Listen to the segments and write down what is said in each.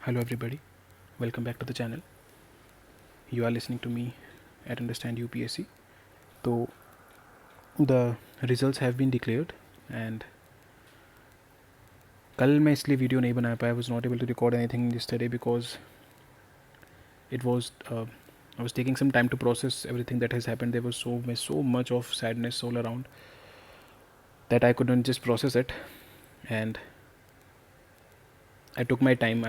Hello everybody, welcome back to the channel. You are listening to me at Understand UPSC. So the results have been declared and कल मैं इसलिए video नहीं बना पाया. I was not able to record anything yesterday because it was I was taking some time to process everything that has happened. There was so much of sadness all around that I couldn't just process it, and I took my time.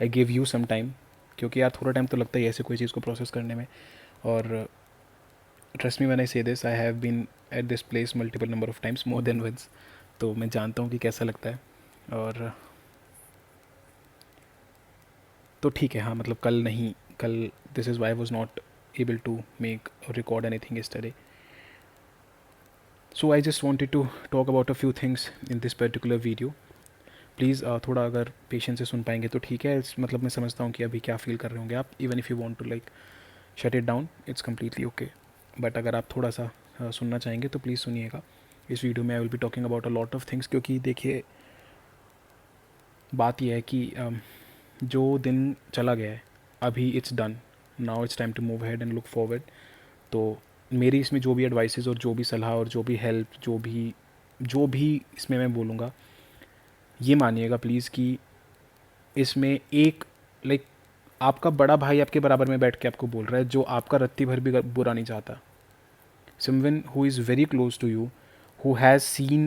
I gave you some time, क्योंकि यार थोड़ा time तो लगता ही है ऐसे कोई चीज़ को process करने में. और trust me when I say this, I have been at this place multiple number of times, more than once. तो मैं जानता हूँ कि कैसा लगता है. और तो ठीक है, हाँ मतलब कल this is why I was not able to make और record anything yesterday. So I just wanted to talk about a few things in this particular video. Please थोड़ा अगर पेशेंस से सुन पाएंगे तो ठीक है. मतलब मैं समझता हूँ कि अभी क्या फील कर रहे होंगे आप. Even if you want to like shut it down, it's completely okay. But अगर आप थोड़ा सा सुनना चाहेंगे तो प्लीज़ सुनिएगा. इस वीडियो में आई will be talking about a lot of things, क्योंकि देखिए बात यह है कि जो दिन चला गया है अभी it's done. Now it's time to move ahead and look forward. तो मेरी इसमें जो भी एडवाइसेस और जो भी सलाह और जो भी हेल्प जो भी इसमें मैं बोलूँगा, ये मानिएगा प्लीज़ कि इसमें एक लाइक आपका बड़ा भाई आपके बराबर में बैठ के आपको बोल रहा है, जो आपका रत्ती भर भी बुरा नहीं चाहता. Someone who is very close to you, who has seen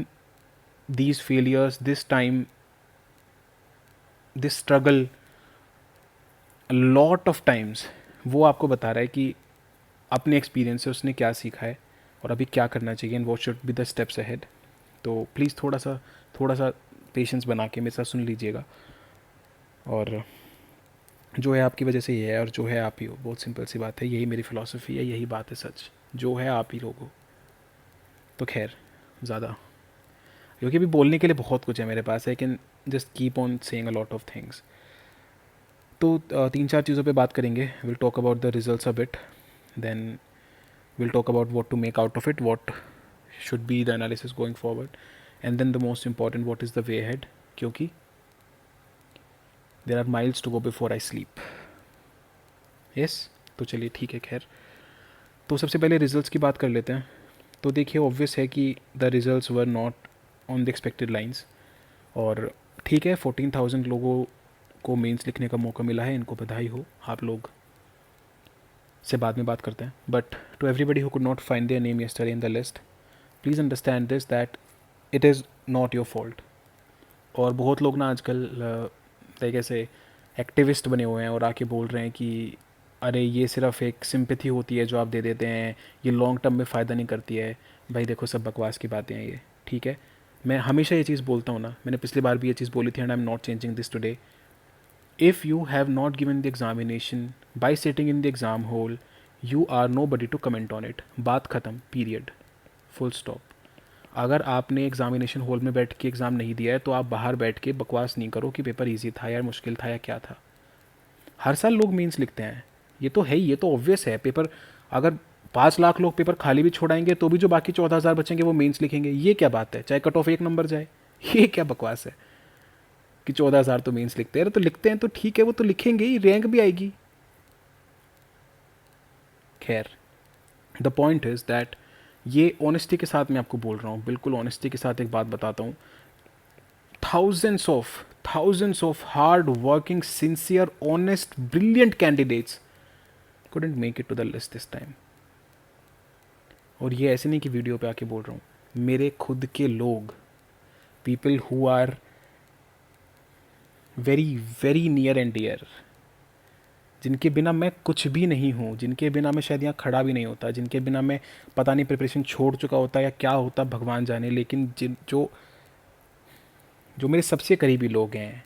these failures, this time, this struggle a lot of times, वो आपको बता रहा है कि अपने एक्सपीरियंस से उसने क्या सीखा है और अभी क्या करना चाहिए and what should be the steps ahead. तो प्लीज़ थोड़ा सा पेशेंस बना के मेरे साथ सुन लीजिएगा. और जो है आपकी वजह से ये है और जो है आप ही हो. बहुत सिंपल सी बात है, यही मेरी फ़िलासफ़ी है, यही बात है सच. जो है आप ही लोग हो. तो खैर ज़्यादा, क्योंकि अभी बोलने के लिए बहुत कुछ है मेरे पास, I can just keep on saying a lot of things. तो तीन चार चीज़ों पे बात करेंगे. Will talk about the results a bit, then will talk about what to make out of it, what should be the analysis going forward, and then the most important, what is the way ahead, क्योंकि there are miles to go before I sleep. Yes, तो चलिए ठीक है. खैर, तो सबसे पहले results की बात कर लेते हैं. तो देखिए ऑब्वियस है कि the results were not on the expected lines. और ठीक है, 14,000 लोगों को मेंस लिखने का मौका मिला है, इनको बधाई हो. आप लोग से बाद में बात करते हैं. But to everybody who could not find their name yesterday in the list, please understand this that it is not your fault. और बहुत लोग ना आजकल तरीके से एक्टिविस्ट बने हुए हैं और आके बोल रहे हैं कि अरे ये सिर्फ एक सिंपैथी होती है जो आप दे देते हैं, ये लॉन्ग टर्म में फ़ायदा नहीं करती है. भाई देखो, सब बकवास की बातें हैं ये. ठीक है, मैं हमेशा ये चीज़ बोलता हूँ ना, मैंने पिछली बार भी ये चीज़ बोली थी and I am not changing this today. If you have not given the examination by sitting in the exam hall, you are nobody to comment on it. बात ख़त्म, पीरियड, फुल स्टॉप. अगर आपने examination hall में बैठ के exam नहीं दिया है तो आप बाहर बैठ के बकवास नहीं करो कि पेपर ईजी था या मुश्किल था या क्या था. हर साल लोग मीन्स लिखते हैं, ये तो है ही, ये तो ऑब्वियस है. पेपर अगर 5 लाख लोग पेपर खाली भी छोड़ाएंगे तो भी जो बाकी 14,000 बचेंगे वो मेंस लिखेंगे. ये क्या बात है, चाहे कट ऑफ 1 नंबर जाए. ये क्या बकवास है कि 14,000 तो मेंस लिखते हैं. अरे तो लिखते हैं तो ठीक है, वो तो लिखेंगे ही, रैंक भी आएगी. खैर, द पॉइंट इज़ दैट ये ऑनेस्टी के साथ मैं आपको बोल रहा हूँ, बिल्कुल ऑनेस्टी के साथ एक बात बताता हूँ. Thousands of hard working, sincere, honest, brilliant candidates couldn't make it to the list this time. और ये ऐसे नहीं कि वीडियो पे आके बोल रहा हूँ, मेरे खुद के लोग, people who are very very near and dear, जिनके बिना मैं कुछ भी नहीं हूँ, जिनके बिना मैं शायद यहाँ खड़ा भी नहीं होता, जिनके बिना मैं पता नहीं प्रिपरेशन छोड़ चुका होता या क्या होता भगवान जाने. लेकिन जिन जो जो मेरे सबसे करीबी लोग हैं,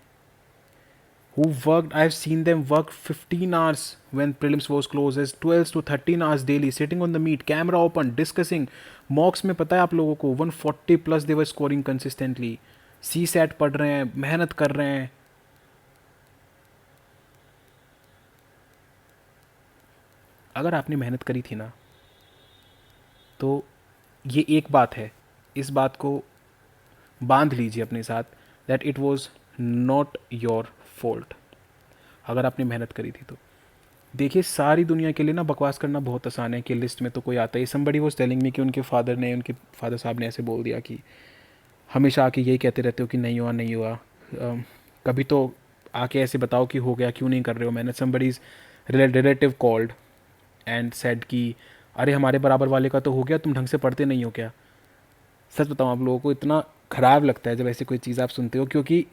who worked, I have seen them work 15 hours when prelims was closed, as 12 to 13 hours daily, sitting on the meet, camera open, discussing. mocks में पता है आप लोगों को 140 प्लस दे वर स्कोरिंग कंसिस्टेंटली. सी सेट पढ़ रहे हैं, मेहनत कर रहे हैं. अगर आपने मेहनत करी थी ना, तो ये एक बात है, इस बात को बांध लीजिए अपने साथ, that it was not your fault. अगर आपने मेहनत करी थी तो। देखिए सारी दुनिया के लिए ना बकवास करना बहुत आसान है कि लिस्ट में तो कोई आता है। समबडी वाज टेलिंग मी कि उनके फादर साहब ने ऐसे बोल दिया कि हमेशा आके यही कहते रहते हो कि नहीं हुआ नहीं हुआ, कभी तो आके ऐसे बताओ कि हो गया, क्यों नहीं कर रहे हो। मैंने somebody's relative called and said कि अरे हमारे बराबर वाले का तो हो गया, तुम ढंग से पढ़ते नहीं हो क्या। सच बताऊँ आप लोगों को इतना ख़राब लगता है जब ऐसी कोई चीज़ आप सुनते हो, क्योंकि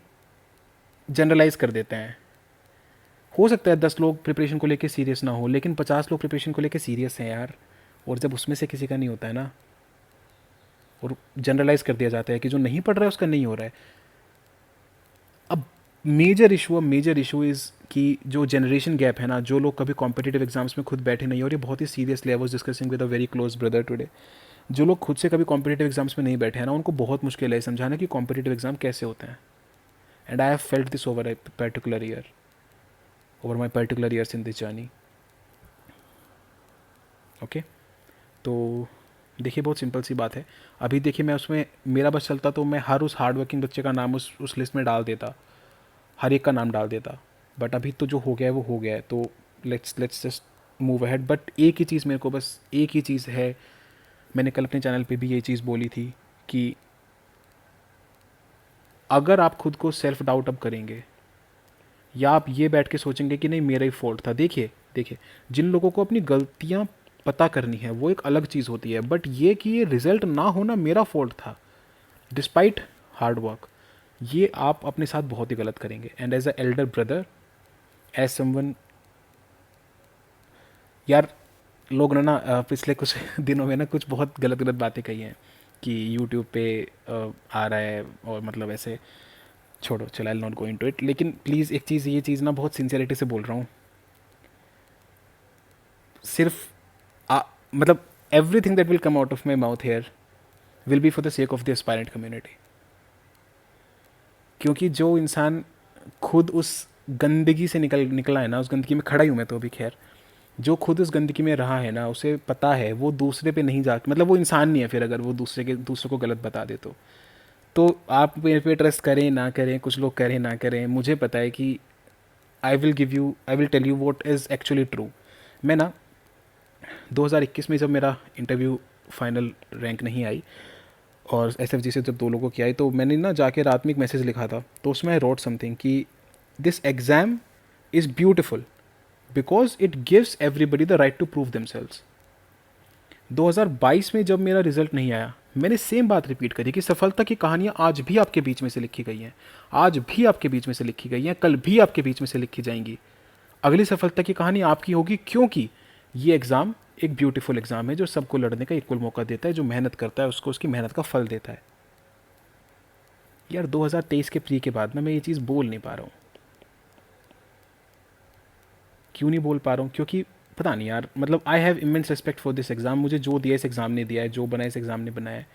जनरलाइज कर देते हैं। हो सकता है 10 लोग प्रिपरेशन को लेकर सीरियस ना हो, लेकिन 50 लोग प्रिपरेशन को लेकर सीरियस हैं यार। और जब उसमें से किसी का नहीं होता है ना, और जनरलाइज कर दिया जाता है कि जो नहीं पढ़ रहा है उसका नहीं हो रहा है। अब मेजर इशू इज़ कि जो जनरेशन गैप है ना, जो लोग कभी कॉम्पिटिटिव एग्जाम्स में खुद बैठे नहीं, और ये बहुत ही seriously I was discussing with a very close brother today, जो लोग खुद से कभी कॉम्पिटिटिव एग्जाम्स में नहीं बैठे हैं ना, उनको बहुत मुश्किल है समझाना कि कॉम्पिटिटिव एग्जाम कैसे होते हैं। And I have felt this over a particular year, over my particular years in this journey. Okay, तो देखिए बहुत सिंपल सी बात है। अभी देखिए मैं उसमें मेरा बस चलता तो मैं हर उस हार्ड वर्किंग बच्चे का नाम उस लिस्ट में डाल देता, हर एक का नाम डाल देता। बट अभी तो जो हो गया है वो हो गया है, तो let's just move ahead. But एक ही चीज़ मेरे को बस एक ही चीज़ है, मैंने कल अपने चैनल पे भी ये चीज़ बोली थी कि अगर आप खुद को सेल्फ डाउट अप करेंगे या आप ये बैठ के सोचेंगे कि नहीं मेरा ही फॉल्ट था। देखिए देखिए, जिन लोगों को अपनी गलतियाँ पता करनी है वो एक अलग चीज़ होती है, बट ये कि ये रिजल्ट ना होना मेरा फॉल्ट था डिस्पाइट हार्ड वर्क, ये आप अपने साथ बहुत ही गलत करेंगे। And as a elder brother, as someone, यार लोग ने ना पिछले कुछ दिनों में ना कुछ बहुत गलत गलत बातें कही हैं कि यूट्यूब पे आ रहा है, और मतलब ऐसे छोड़ो, चलो आई नॉट गो इनटू इट। लेकिन प्लीज़ एक चीज़, ये चीज़ ना बहुत सिंसियरिटी से बोल रहा हूँ, सिर्फ मतलब everything that will come out of my mouth here will be for the sake of the aspirant community. क्योंकि जो इंसान खुद उस गंदगी से निकला है ना, उस गंदगी में खड़ा ही हूँ मैं तो अभी, खैर जो खुद उस गंदगी में रहा है ना, उसे पता है वो दूसरे पे नहीं जा, मतलब वो इंसान नहीं है फिर, अगर वो दूसरे को गलत बता दे तो आप मेरे पे ट्रस्ट करें ना करें, कुछ लोग करें ना करें, मुझे पता है कि I will tell you what is actually true. मैं ना 2021 में जब मेरा इंटरव्यू फाइनल रैंक नहीं आई और एसएफजी से जब 2 लोगों की आई, तो मैंने ना जाके रात में एक मैसेज लिखा था, तो उसमें आई रोट समथिंग कि this exam is beautiful because it gives everybody the right to prove themselves. 2022 में जब मेरा रिजल्ट नहीं आया, मैंने सेम बात रिपीट करी कि सफलता की कहानियाँ आज भी आपके बीच में से लिखी गई हैं, आज भी आपके बीच में से लिखी गई हैं, कल भी आपके बीच में से लिखी जाएंगी। अगली सफलता की कहानी आपकी होगी, क्योंकि ये एग्ज़ाम एक ब्यूटीफुल एग्ज़ाम है जो सबको लड़ने का इक्वल मौका देता है, जो मेहनत करता है उसको उसकी मेहनत का फल देता है। यार 2023 के प्री के बाद ना मैं ये चीज़ बोल नहीं पा रहा हूँ। क्यों नहीं बोल पा रहा हूँ? क्योंकि पता नहीं यार, मतलब I have immense respect for this exam. मुझे जो दिया इस एग्ज़ाम ने दिया है, जो बना इस एग्ज़ाम ने बनाया है,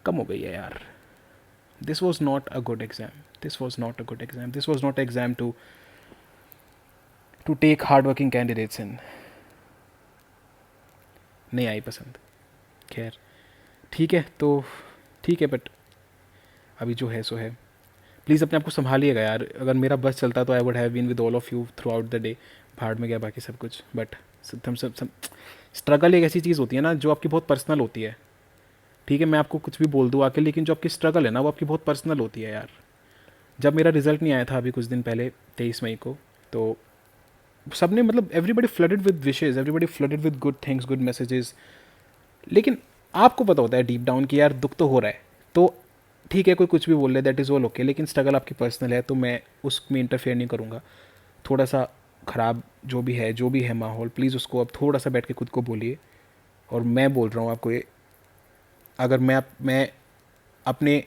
कम हो गई है यार। This was not a good exam, this was not a good exam, this was not exam to take hard working candidates in. नहीं आई पसंद। खैर ठीक है, तो ठीक है, बट अभी जो है सो है। प्लीज़ अपने आप को संभालिएगा यार, अगर मेरा बस चलता तो I would have been with all of you throughout the day. भाड़ में गया बाकी सब कुछ, बट सब स्ट्रगल एक ऐसी चीज़ होती है ना जो आपकी बहुत पर्सनल होती है। ठीक है, मैं आपको कुछ भी बोल दूँ आके, लेकिन जो आपकी स्ट्रगल है ना वो आपकी बहुत पर्सनल होती है यार। जब मेरा रिजल्ट नहीं आया था अभी कुछ दिन पहले 23 मई को, तो सबने मतलब everybody flooded with wishes, everybody flooded with good things, good messages. लेकिन आपको पता होता है डीप डाउन कि यार दुख तो हो रहा है, तो ठीक है कोई कुछ भी बोल रहे, दैट इज़ ऑल ओके, लेकिन स्ट्रगल आपकी पर्सनल है तो मैं उसमें इंटरफेयर नहीं करूँगा। थोड़ा सा ख़राब जो भी है माहौल, प्लीज़ उसको अब थोड़ा सा बैठ के खुद को बोलिए। और मैं बोल रहा हूँ आपको ये, अगर मैं अपने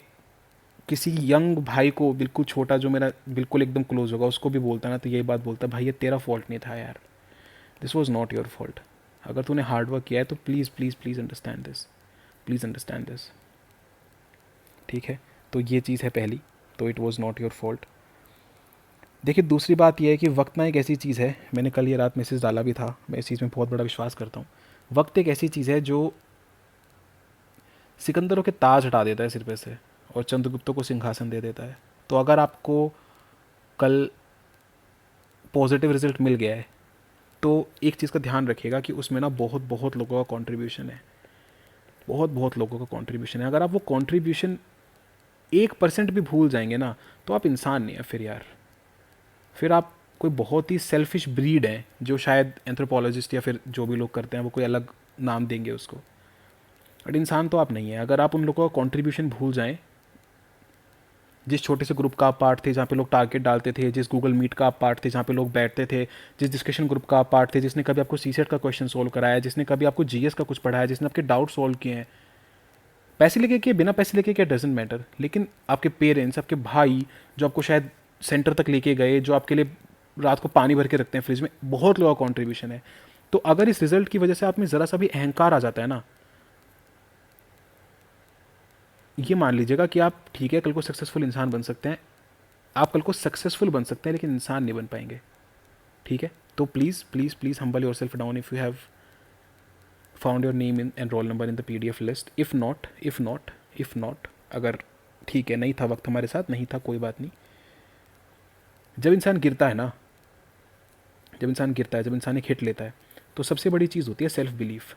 किसी यंग भाई को, बिल्कुल छोटा, जो मेरा बिल्कुल एकदम क्लोज होगा, उसको भी बोलता ना, तो यही बात बोलता, भाई ये तेरा फॉल्ट नहीं था यार, this was not your fault. अगर तूने हार्ड वर्क किया है तो please please please understand this, please understand this. ठीक है, तो ये चीज़ है पहली, तो it was not your fault. देखिए दूसरी बात यह है कि वक्त ना एक ऐसी चीज़ है, मैंने कल ये रात मैसेज डाला भी था, मैं इस चीज़ में बहुत बड़ा विश्वास करता हूँ। वक्त एक ऐसी चीज़ है जो सिकंदरों के ताज हटा देता है सिर पे से, और चंद्रगुप्तों को सिंहासन दे देता है। तो अगर आपको कल पॉजिटिव रिजल्ट मिल गया है, तो एक चीज़ का ध्यान रखिएगा कि उसमें ना बहुत बहुत लोगों का कंट्रीब्यूशन है, बहुत बहुत लोगों का कंट्रीब्यूशन है। अगर आप वो कंट्रीब्यूशन 1% भी भूल जाएंगे ना, तो आप इंसान नहीं है फिर यार, फिर आप कोई बहुत ही सेल्फिश ब्रीड है, जो शायद एंथ्रोपोलॉजिस्ट या फिर जो भी लोग करते हैं वो कोई अलग नाम देंगे उसको, बट इंसान तो आप नहीं है। अगर आप उन लोगों का कंट्रीब्यूशन भूल जाएं, जिस छोटे से ग्रुप का आप पार्ट थे जहाँ पे लोग टारगेट डालते थे, जिस गूगल मीट का आप पार्ट थे जहाँ पे लोग बैठते थे, जिस डिस्कशन ग्रुप का आप पार्ट थे जिसने कभी आपको सीसेट का क्वेश्चन सोल्व कराया, जिसने कभी आपको जीएस का कुछ पढ़ाया, जिसने आपके डाउट सोल्व किए हैं, पैसे लेके किए बिना पैसे लेके क्या डजेंट मैटर, लेकिन आपके पेरेंट्स, आपके भाई जो आपको शायद सेंटर तक लेके गए, जो आपके लिए रात को पानी भर के रखते हैं फ्रिज में, बहुत लोगों का कॉन्ट्रीब्यूशन है। तो अगर इस रिजल्ट की वजह से आप में ज़रा सा भी अहंकार आ जाता है ना, ये मान लीजिएगा कि आप ठीक है कल को सक्सेसफुल इंसान बन सकते हैं, आप कल को सक्सेसफुल बन सकते हैं लेकिन इंसान नहीं बन पाएंगे, ठीक है। तो please please please humble your self down if you have found your name in and roll number in the PDF list. If not अगर ठीक है नहीं था वक्त हमारे साथ, नहीं था कोई बात नहीं। जब इंसान गिरता है ना, जब इंसान एक हिट लेता है, तो सबसे बड़ी चीज़ होती है सेल्फ बिलीफ।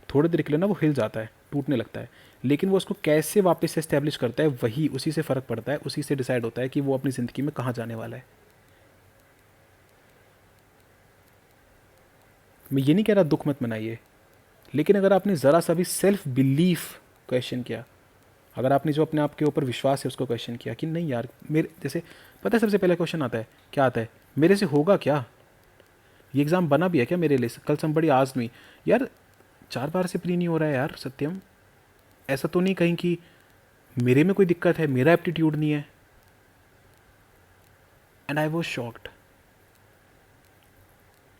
थोड़ी देर के लिए ना वो हिल जाता है, टूटने लगता है, लेकिन वो उसको कैसे वापस से इस्टेब्लिश करता है, वही उसी से फ़र्क पड़ता है, उसी से डिसाइड होता है कि वो अपनी ज़िंदगी में कहाँ जाने वाला है। मैं ये नहीं कह रहा दुख मत मनाइए, लेकिन अगर आपने ज़रा सा भी सेल्फ बिलीफ क्वेश्चन किया, अगर आपने जो अपने आप के ऊपर विश्वास है उसको क्वेश्चन किया कि नहीं यार मेरे जैसे, पता है सबसे पहला क्वेश्चन आता है क्या, आता है मेरे से होगा क्या, ये एग्ज़ाम बना भी है क्या मेरे लिए, कल समबड़ी आज मी यार 4 बार से प्री नहीं हो रहा है यार सत्यम, ऐसा तो नहीं कहीं कि मेरे में कोई दिक्कत है, मेरा एप्टीट्यूड नहीं है। एंड आई वॉज शॉक्ड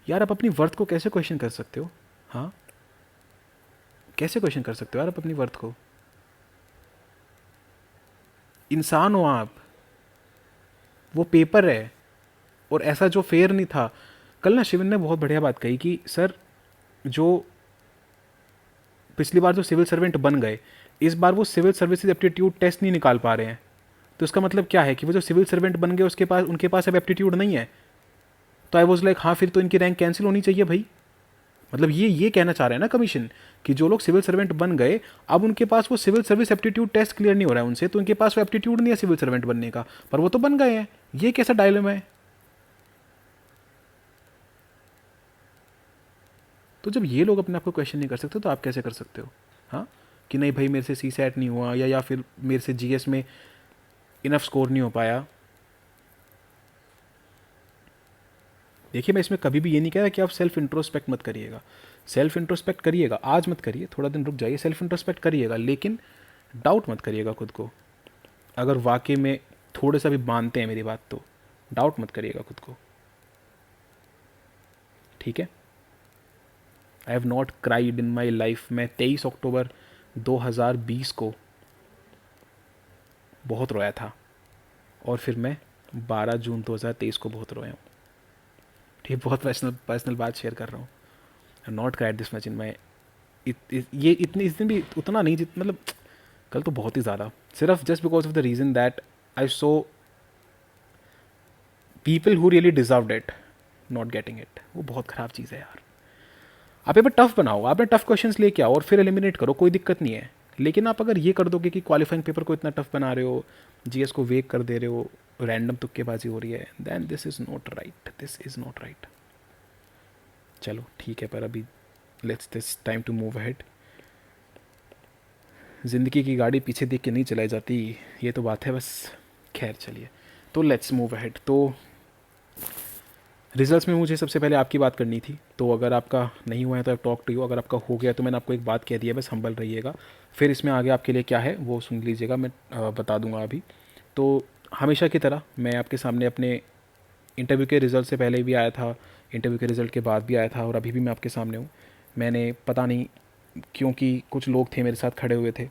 यार, आप अपनी वर्थ को कैसे क्वेश्चन कर सकते हो, हाँ कैसे क्वेश्चन कर सकते हो यार आप अपनी वर्थ को, इंसान हो आप, वो पेपर है, और ऐसा जो फेयर नहीं था। कल ना शिवन ने बहुत बढ़िया बात कही कि सर जो पिछली बार जो सिविल सर्वेंट बन गए, इस बार वो सिविल सर्विसेज एप्टीट्यूड टेस्ट नहीं निकाल पा रहे हैं, तो इसका मतलब क्या है कि वो जो सिविल सर्वेंट बन गए उसके पास, उनके पास अब एप्टीट्यूड नहीं है। तो आई वॉज लाइक हाँ फिर तो इनकी रैंक कैंसिल होनी चाहिए भाई, मतलब ये कहना चाह रहे हैं ना कमीशन कि जो लोग सिविल सर्वेंट बन गए, अब उनके पास वो civil service aptitude test clear नहीं हो रहा है उनसे, तो उनके पास वो एप्टीट्यूड नहीं है सिविल सर्वेंट बनने का, पर वो तो बन गए हैं। ये कैसा डायलेमा है। तो जब ये लोग अपने आप को क्वेश्चन नहीं कर सकते तो आप कैसे कर सकते हो, हाँ कि नहीं भाई मेरे से सी सेट नहीं हुआ, या फिर मेरे से जीएस में इनफ स्कोर नहीं हो पाया। देखिए मैं इसमें कभी भी ये नहीं कह रहा कि आप सेल्फ इंट्रोस्पेक्ट मत करिएगा, सेल्फ इंट्रोस्पेक्ट करिएगा, आज मत करिए, थोड़ा दिन रुक जाइए, सेल्फ इंट्रोस्पेक्ट करिएगा, लेकिन डाउट मत करिएगा खुद को। अगर वाकई में थोड़े सा भी मानते हैं मेरी बात, तो डाउट मत करिएगा खुद को, ठीक है। I have not cried in my life. मैं 23 अक्टूबर 2020 को बहुत रोया था, और फिर मैं 12 जून 2023 को बहुत रोया हूँ। ठीक, बहुत पर्सनल बात शेयर कर रहा हूँ। I not cried this much in my, ये इतनी इस दिन भी उतना नहीं जित मतलब कल तो बहुत ही ज़्यादा, सिर्फ just because of the reason that I so people who really deserved it not getting it. वो बहुत ख़राब चीज़ है यार। आप पेपर टफ बनाओ, आपने टफ क्वेश्चंस लेके आओ और फिर एलिमिनेट करो, कोई दिक्कत नहीं है, लेकिन आप अगर ये कर दोगे कि क्वालिफाइंग पेपर को इतना टफ बना रहे हो, जीएस को वेक कर दे रहे हो, रैंडम तुक्केबाजी हो रही है, then this is not right, this is not right. चलो ठीक है, पर अभी let's this time to move ahead. ज़िंदगी की गाड़ी पीछे देख के नहीं चलाई जाती, ये तो बात है बस। खैर चलिए, तो लेट्स मूव अहेड। तो रिजल्ट्स में मुझे सबसे पहले आपकी बात करनी थी, तो अगर आपका नहीं हुआ है तो आई टॉक टू यू, अगर आपका हो गया तो मैंने आपको एक बात कह दी है, बस हम्बल रहिएगा। फिर इसमें आगे आपके लिए क्या है वो सुन लीजिएगा, मैं बता दूंगा अभी। तो हमेशा की तरह मैं आपके सामने अपने इंटरव्यू के रिज़ल्ट से पहले भी आया था, इंटरव्यू के रिज़ल्ट के बाद भी आया था, और अभी भी मैं आपके सामने हूँ। मैंने पता नहीं क्योंकि कुछ लोग थे मेरे साथ खड़े हुए थे, आई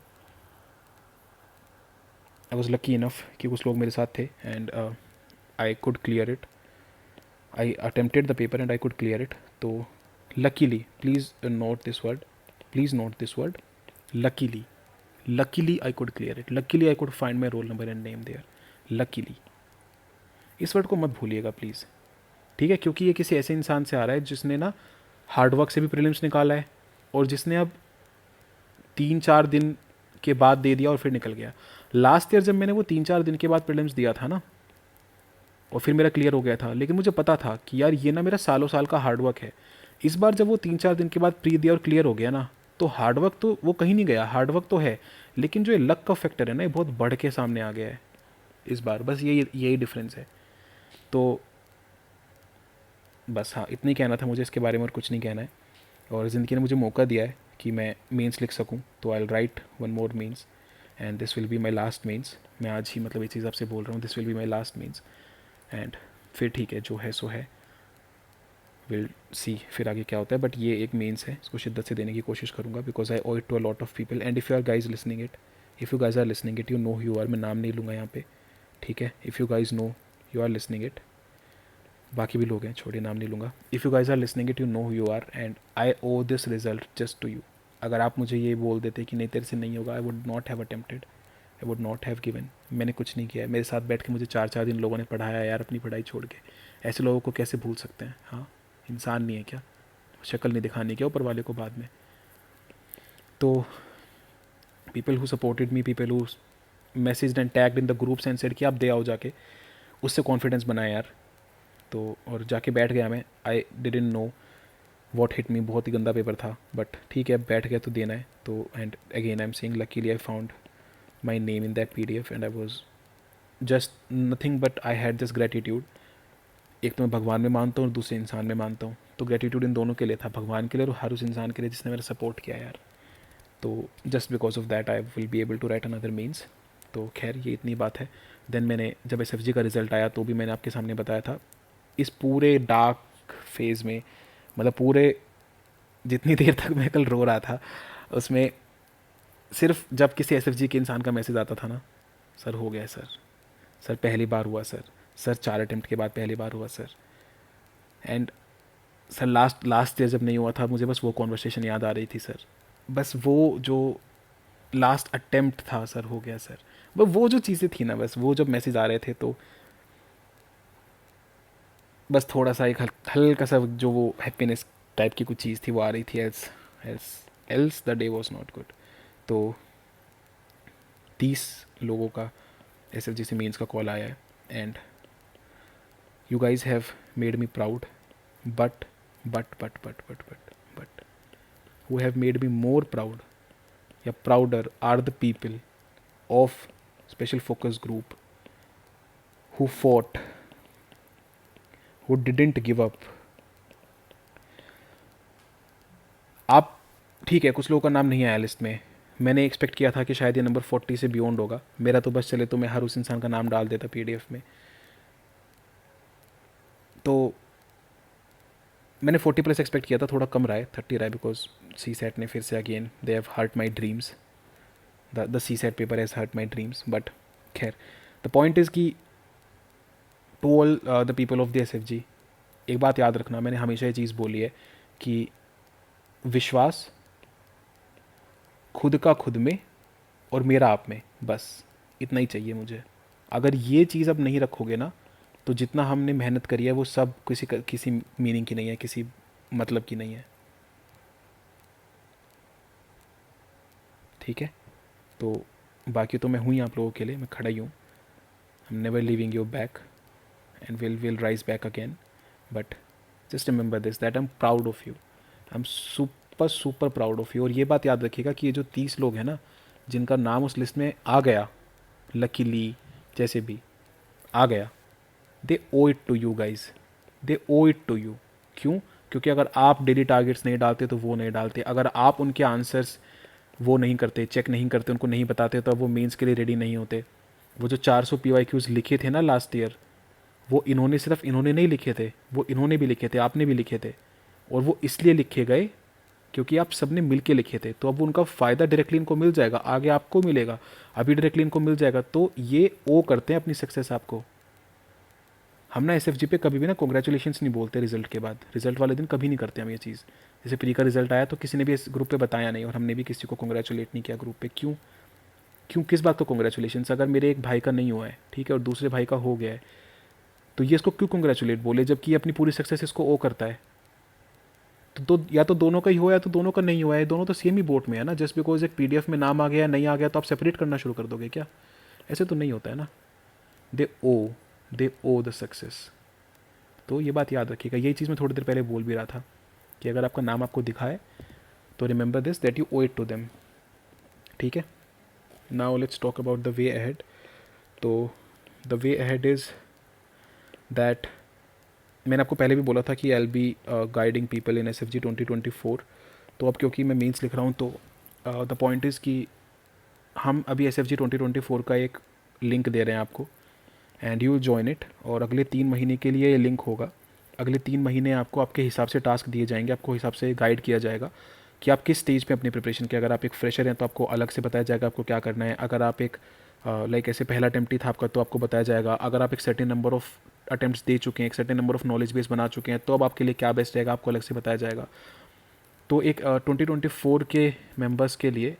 वॉज लकी इनफ कि कुछ लोग मेरे साथ थे, and I could clear it. I attempted the paper and I could clear it. तो luckily, please note this word, please note this word, luckily I could clear it, luckily I could find my roll number and name there, luckily। इस word को मत भूलिएगा please, ठीक है, क्योंकि ये किसी ऐसे इंसान से आ रहा है जिसने ना हार्डवर्क से भी प्रीलिम्स निकाला है, और जिसने अब 3-4 दिन के बाद दे दिया और फिर निकल गया। लास्ट ईयर जब मैंने वो 3-4 दिन के बाद प्रीलिम्स दिया था ना, और फिर मेरा क्लियर हो गया था, लेकिन मुझे पता था कि यार ये ना मेरा सालों साल का हार्डवर्क है। इस बार जब वो 3-4 दिन के बाद प्री दिया और क्लियर हो गया ना, तो हार्डवर्क तो वो कहीं नहीं गया, हार्डवर्क तो है, लेकिन जो ये लक का फैक्टर है ना, ये बहुत बढ़ के सामने आ गया है इस बार। बस यही डिफरेंस है। तो बस हाँ, इतना ही कहना था मुझे इसके बारे में, और कुछ नहीं कहना है। और ज़िंदगी ने मुझे मौका दिया है कि मैं मेंस लिख सकूं, तो I will write one more mains, and this will be my last mains. मैं आज ही मतलब ये चीज़ आपसे बोल रहा हूँ, this will be my last mains. And फिर ठीक है, जो है सो है, विल सी फिर आगे क्या होता है। बट ये एक मेंस है, इसको शिद्दत से देने की कोशिश करूँगा, because I owe it to a lot of people. And if you are guys listening it, if you guys are listening it, you know you are, मैं नाम नहीं लूँगा यहाँ पे, ठीक है। If you guys know you are listening it, बाकी भी लोग हैं, छोड़िए, नाम नहीं लूँगा। If you guys are listening it, you know you are, and I owe this result just to you. अगर आप मुझे ये बोल देते कि नहीं तेरे से नहीं होगा, I would not have attempted, I would not have given. मैंने कुछ नहीं किया है, मेरे साथ बैठ के मुझे 4-4 दिन लोगों ने पढ़ाया यार, अपनी पढ़ाई छोड़ के। ऐसे लोगों को कैसे भूल सकते हैं? हाँ, इंसान नहीं है क्या? शक्ल नहीं दिखानी क्या ऊपर वाले को बाद में? तो people who supported me, people who message and tagged in the groups and said कि आप दे आओ जाके, उससे कॉन्फिडेंस बनाया यार। तो और जाके बैठ गया मैं, I didn't know what hit me, बहुत ही गंदा पेपर था, बट ठीक है, बैठ गया तो देना है। तो and again I am saying luckily I found my name in that PDF, and I was just nothing but I had this gratitude. एक तो मैं भगवान में मानता हूँ और दूसरे इंसान में मानता हूँ, तो ग्रेटिट्यूड इन दोनों के लिए था, भगवान के लिए और हर उस इंसान के लिए जिसने मेरा सपोर्ट किया यार। तो just because of that I will be able to write another mains. तो खैर ये इतनी बात है। देन मैंने जब SFG का रिज़ल्ट आया तो भी मैंने आपके सामने बताया था, इस पूरे डार्क फेज़ में, मतलब पूरे जितनी देर तक मैं कल रो रहा था, उसमें सिर्फ जब किसी SFG के इंसान का मैसेज आता था ना, सर हो गया सर, सर पहली बार हुआ सर, सर 4 अटेम्प्ट के बाद पहली बार हुआ sir, and sir last year जब नहीं हुआ था, मुझे बस वो कॉन्वर्सेशन याद आ रही थी सर, बस वो जो लास्ट अटेम्प्ट था सर, हो गया सर, बस वो जो चीज़ें थी ना, बस वो जब मैसेज आ रहे थे, तो बस थोड़ा सा एक हल्का सा जो वो हैप्पीनेस टाइप की कुछ चीज़ थी वो आ रही थी। Else else else the day was not good. तो 30 लोगों का SFG से मेंस का कॉल आया है, and you guys have made me proud, but but who have made me more proud, या prouder, are the people of special focus group who fought, who didn't give up. आप ठीक है, कुछ लोगों का नाम नहीं आया लिस्ट में, मैंने एक्सपेक्ट किया था कि शायद ये नंबर 40 से बियॉन्ड होगा। मेरा तो बस चले तो मैं हर उस इंसान का नाम डाल देता PDF में। तो मैंने 40+ एक्सपेक्ट किया था, थोड़ा कम रहा है, 30 रहा है, बिकॉज CSAT ने फिर से again they have hurt my dreams, the CSAT paper has hurt my dreams. But खैर, द पॉइंट इज़ कि to all the people of the SFG, एक बात याद रखना, मैंने हमेशा ये चीज़ बोली है कि विश्वास खुद का खुद में और मेरा आप में, बस इतना ही चाहिए मुझे। अगर ये चीज़ अब नहीं रखोगे ना, तो जितना हमने मेहनत करी है वो सब किसी मीनिंग की नहीं है, किसी मतलब की नहीं है, ठीक है। तो बाकी तो मैं हूँ ही आप लोगों के लिए, मैं खड़ा ही हूँ। I am never leaving you back, and will rise back again. But just remember this, that I am proud of you, I am super proud of you. और ये बात याद रखिएगा कि ये जो 30 लोग हैं ना, जिनका नाम उस लिस्ट में आ गया, लकीली जैसे भी आ गया, they owe it to you guys, they owe it to you. क्यों? क्योंकि अगर आप डेली टारगेट्स नहीं डालते तो वो नहीं डालते, अगर आप उनके आंसर्स वो नहीं करते, चेक नहीं करते, उनको नहीं बताते, तो अब वो मेंस के लिए रेडी नहीं होते। वो जो 400 PYQs लिखे थे ना लास्ट ईयर, वो इन्होंने सिर्फ इन्होंने नहीं लिखे थे, वो इन्होंने भी लिखे थे, आपने भी लिखे थे, और वो इसलिए लिखे गए क्योंकि आप सबने मिल के लिखे थे। तो अब उनका फ़ायदा डायरेक्टली इनको मिल जाएगा, आगे आपको मिलेगा, अभी डायरेक्टली इनको मिल जाएगा। तो ये ओ करते हैं अपनी सक्सेस आपको। हम ना SFG पे कभी भी ना कॉन्ग्रेचुलेशंस नहीं बोलते रिजल्ट के बाद, रिजल्ट वाले दिन कभी नहीं करते हम ये चीज़। जैसे प्री का रिजल्ट आया तो किसी ने भी इस ग्रुप पे बताया नहीं, और हमने भी किसी को कॉन्ग्रेचुलेट नहीं किया ग्रुप पे। क्यों? क्यों किस बात का कॉन्ग्रेचुलेशन? अगर मेरे एक भाई का नहीं हुआ है, ठीक है, और दूसरे भाई का हो गया है, तो ये इसको क्यों कंग्रेचुलेट बोले जबकि ये अपनी पूरी सक्सेस इसको ओ करता है? तो या तो दोनों का ही हो या तो दोनों का नहीं हुआ है, दोनों तो सेम ही बोट में है ना। जस्ट बिकॉज एक पीडीएफ में नाम आ गया नहीं आ गया तो आप सेपरेट करना शुरू कर दोगे क्या? ऐसे तो नहीं होता है ना। दे ओ द सक्सेस। तो ये बात याद रखिएगा, यही चीज़ मैं थोड़ी देर पहले बोल भी रहा था कि अगर आपका नाम आपको दिखाए तो remember this that you owe it to them. ठीक है, now let's talk about the way ahead. तो the way ahead is that मैंने आपको पहले भी बोला था कि I be guiding people in SFG 2024। तो अब क्योंकि मैं मेंस लिख रहा हूँ तो द पॉइंट इज़ कि हम अभी SFG 2024 का एक लिंक दे रहे हैं आपको and you will join it. और अगले 3 महीने के लिए ये लिंक होगा। अगले 3 महीने आपको आपके हिसाब से टास्क दिए जाएंगे, आपको हिसाब से गाइड किया जाएगा कि आप किस स्टेज पे अपनी प्रिपरेशन की। अगर आप एक फ्रेशर हैं तो आपको अलग से बताया जाएगा आपको क्या करना है। अगर आप एक लाइक ऐसे पहला अटैम्प्ट ही था आपका तो आपको बताया जाएगा। अगर आप एक सर्टेन नंबर ऑफ अटैम्प्ट्स दे चुके हैं, एक certain number of knowledge base बना चुके हैं, तो अब आपके लिए क्या बेस्ट रहेगा आपको अलग से बताया जाएगा। तो एक 2024 के मेंबर्स के लिए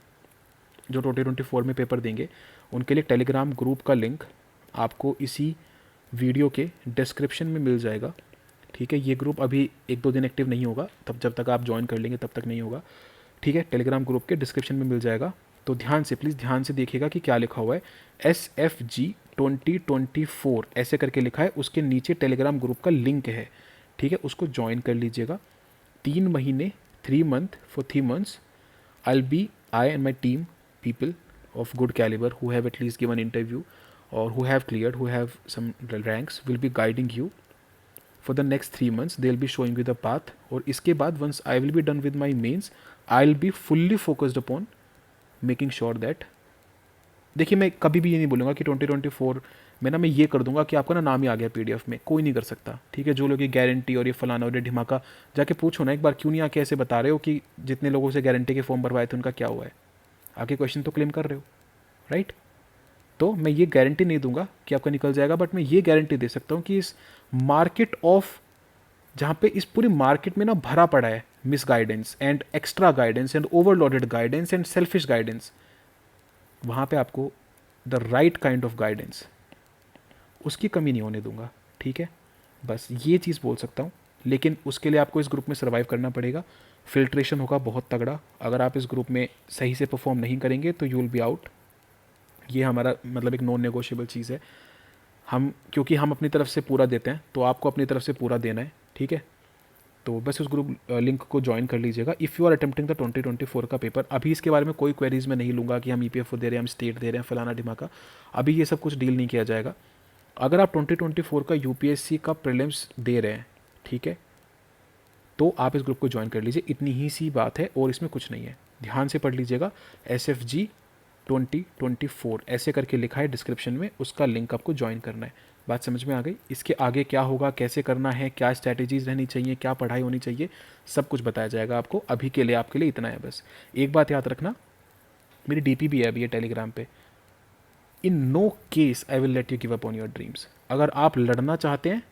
जो 2024 में पेपर देंगे उनके लिए टेलीग्राम ग्रुप का लिंक आपको इसी वीडियो के डिस्क्रिप्शन में मिल जाएगा। ठीक है, ये ग्रुप अभी 1-2 दिन एक्टिव नहीं होगा, तब जब तक आप ज्वाइन कर लेंगे तब तक नहीं होगा। ठीक है, टेलीग्राम ग्रुप के डिस्क्रिप्शन में मिल जाएगा। तो ध्यान से प्लीज़ ध्यान से देखिएगा कि क्या लिखा हुआ है। SFG 2024 ऐसे करके लिखा है, उसके नीचे टेलीग्राम ग्रुप का लिंक है। ठीक है, उसको ज्वाइन कर लीजिएगा। 3 महीने 3 month for 3 months I and my team people of good caliber who have at least given interview or who have cleared, who have some ranks will be guiding you for the next 3 months. They'll be showing you the path. और इसके बाद once I will be done with my mains, I'll be fully focused upon making sure that, देखिए मैं कभी भी ये नहीं बोलूँगा कि 2024 में ना मैं ये कर दूंगा कि आपका ना नाम ही आ गया पीडीएफ में, कोई नहीं कर सकता। ठीक है, जो लोग ये गारंटी और ये फलाना और ये ढिमाका जाके पूछो ना एक बार, क्यों नहीं आके ऐसे बता रहे हो कि जितने लोगों से गारंटी के फॉर्म भरवाए थे उनका क्या हुआ है। आगे क्वेश्चन तो क्लेम कर रहे हो, राइट? तो मैं ये गारंटी नहीं दूंगा कि आपका निकल जाएगा, बट मैं ये गारंटी दे सकता हूँ कि इस मार्केट ऑफ, जहाँ पे इस पूरी मार्केट में ना भरा पड़ा है miss guidance and extra guidance and overloaded guidance and selfish guidance, वहाँ पे आपको the right kind of guidance, उसकी कमी नहीं होने दूंगा। ठीक है, बस ये चीज़ बोल सकता हूँ। लेकिन उसके लिए आपको इस ग्रुप में सर्वाइव करना पड़ेगा। फिल्ट्रेशन होगा बहुत तगड़ा। अगर आप इस ग्रुप में सही से परफॉर्म नहीं करेंगे तो यू विल बी आउट। ये हमारा मतलब एक नॉन नेगोशिएबल चीज़ है। हम क्योंकि हम अपनी तरफ से पूरा देते हैं तो आपको अपनी तरफ से पूरा देना है। ठीक है, तो बस उस ग्रुप लिंक को ज्वाइन कर लीजिएगा if you are attempting the 2024 का पेपर। अभी इसके बारे में कोई क्वेरीज में नहीं लूँगा कि हम EPFO दे रहे हैं, हम स्टेट दे रहे हैं, फलाना ढिमाका। अभी ये सब कुछ डील नहीं किया जाएगा। अगर आप 2024 का UPSC का प्रीलिम्स दे रहे हैं, ठीक है, तो आप इस ग्रुप को ज्वाइन कर लीजिए। इतनी ही सी बात है और इसमें कुछ नहीं है। ध्यान से पढ़ लीजिएगा, SFG 2024 ऐसे करके लिखा है डिस्क्रिप्शन में, उसका लिंक आपको ज्वाइन करना है। बात समझ में आ गई? इसके आगे क्या होगा, कैसे करना है, क्या स्ट्रैटेजीज रहनी चाहिए, क्या पढ़ाई होनी चाहिए, सब कुछ बताया जाएगा आपको। अभी के लिए आपके लिए इतना है बस। एक बात याद रखना, मेरी DP भी है अभी ये टेलीग्राम पे। In no case I will let you give up on your dreams. अगर आप लड़ना चाहते हैं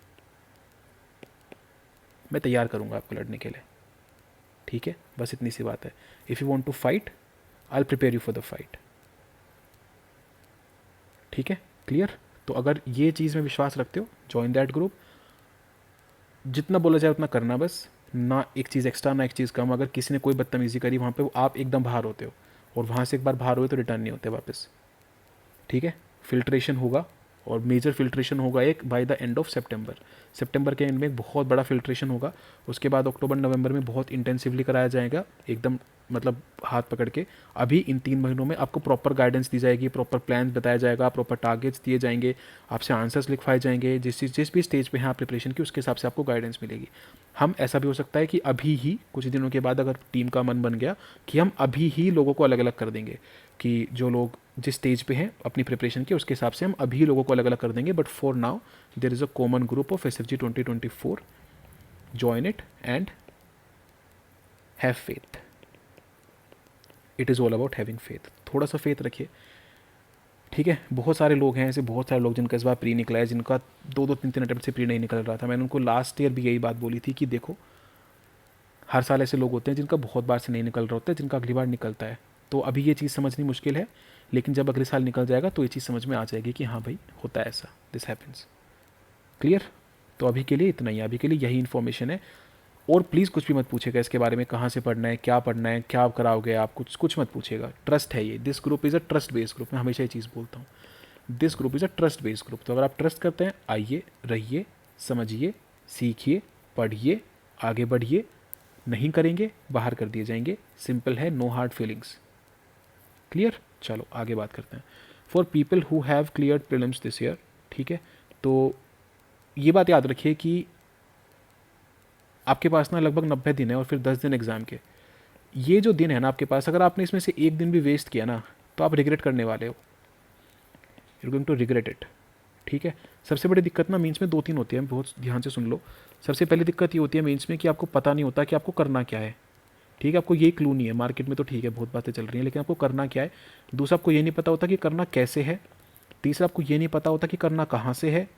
मैं तैयार करूंगा आपको लड़ने के लिए। ठीक है, बस इतनी सी बात है। If you want to fight I will prepare you for the fight. ठीक है, क्लियर? तो अगर ये चीज़ में विश्वास रखते हो, ज्वाइन दैट ग्रुप। जितना बोला जाए उतना करना बस, ना एक चीज़ एक्स्ट्रा ना एक चीज़ कम। अगर किसी ने कोई बदतमीज़ी करी वहाँ पे आप एकदम बाहर होते हो, और वहाँ से एक बार बाहर हुए तो रिटर्न नहीं होते वापस। ठीक है, फिल्ट्रेशन होगा और मेजर फिल्ट्रेशन होगा एक बाय द एंड ऑफ सितंबर के एंड में एक बहुत बड़ा फिल्ट्रेशन होगा। उसके बाद अक्टूबर नवंबर में बहुत इंटेंसिवली कराया जाएगा, एकदम मतलब हाथ पकड़ के। अभी इन 3 महीनों में आपको प्रॉपर गाइडेंस दी जाएगी, प्रॉपर प्लान बताया जाएगा, प्रॉपर टारगेट्स दिए जाएंगे, आपसे आंसर्स लिखवाए जाएंगे। जिस भी स्टेज पे हैं आप प्रिपरेशन की, उसके हिसाब से आपको गाइडेंस मिलेगी। हम ऐसा भी हो सकता है कि अभी ही कुछ दिनों के बाद अगर टीम का मन बन गया कि हम अभी ही लोगों को अलग अलग कर देंगे, कि जो लोग जिस स्टेज पे हैं अपनी प्रिपरेशन के, उसके हिसाब से हम अभी लोगों को अलग अलग कर देंगे। But for now there is a common group of SFG 2024। Join it and have faith. It is all about having faith. थोड़ा सा फेथ रखिए। ठीक है, बहुत सारे लोग हैं ऐसे, बहुत सारे लोग जिनका इस बार प्री निकला है, जिनका 2-3 अटेम्प्ट से प्री नहीं निकल रहा था। मैंने उनको लास्ट ईयर भी यही बात बोली थी कि देखो, हर साल ऐसे लोग होते हैं जिनका बहुत बार से नहीं निकल रहा होता है, जिनका अगली बार निकलता है। तो अभी ये चीज़ समझनी मुश्किल है, लेकिन जब अगले साल निकल जाएगा तो ये चीज़ समझ में आ जाएगी कि हाँ भाई होता है ऐसा, दिस हैपेंस। क्लियर? तो अभी के लिए इतना ही, अभी के लिए यही इन्फॉर्मेशन है। और प्लीज़ कुछ भी मत पूछेगा इसके बारे में, कहाँ से पढ़ना है, क्या कराओगे आप, कुछ कुछ मत पूछेगा। ट्रस्ट है ये, this group is a trust based group. मैं हमेशा ये चीज़ बोलता हूँ, this group is a trust based group. तो अगर आप ट्रस्ट करते हैं, आइए, रहिए, समझिए, सीखिए, पढ़िए, आगे बढ़िए। नहीं करेंगे, बाहर कर दिए जाएंगे। सिंपल है, नो हार्ड फीलिंग्स। क्लियर? चलो आगे बात करते हैं। For people who have cleared prelims this year, ठीक है, तो ये बात याद रखिए कि आपके पास ना लगभग 90 दिन है और फिर 10 दिन एग्ज़ाम के। ये जो दिन है ना आपके पास, अगर आपने इसमें से एक दिन भी वेस्ट किया ना, तो आप रिग्रेट करने वाले हो, you going to regret it. ठीक है? सबसे बड़ी दिक्कत ना मीन्स में 2-3 होती है, बहुत ध्यान से सुन लो। सबसे पहली दिक्कत ये होती है मीन्स में कि आपको पता नहीं होता कि आपको करना क्या है। ठीक है? आपको ये क्लू नहीं है, मार्केट में तो ठीक है बहुत बातें चल रही हैं, लेकिन आपको करना क्या है। दूसरा, आपको ये नहीं पता होता कि करना कैसे है। तीसरा, आपको ये नहीं पता होता कि करना कहाँ से है।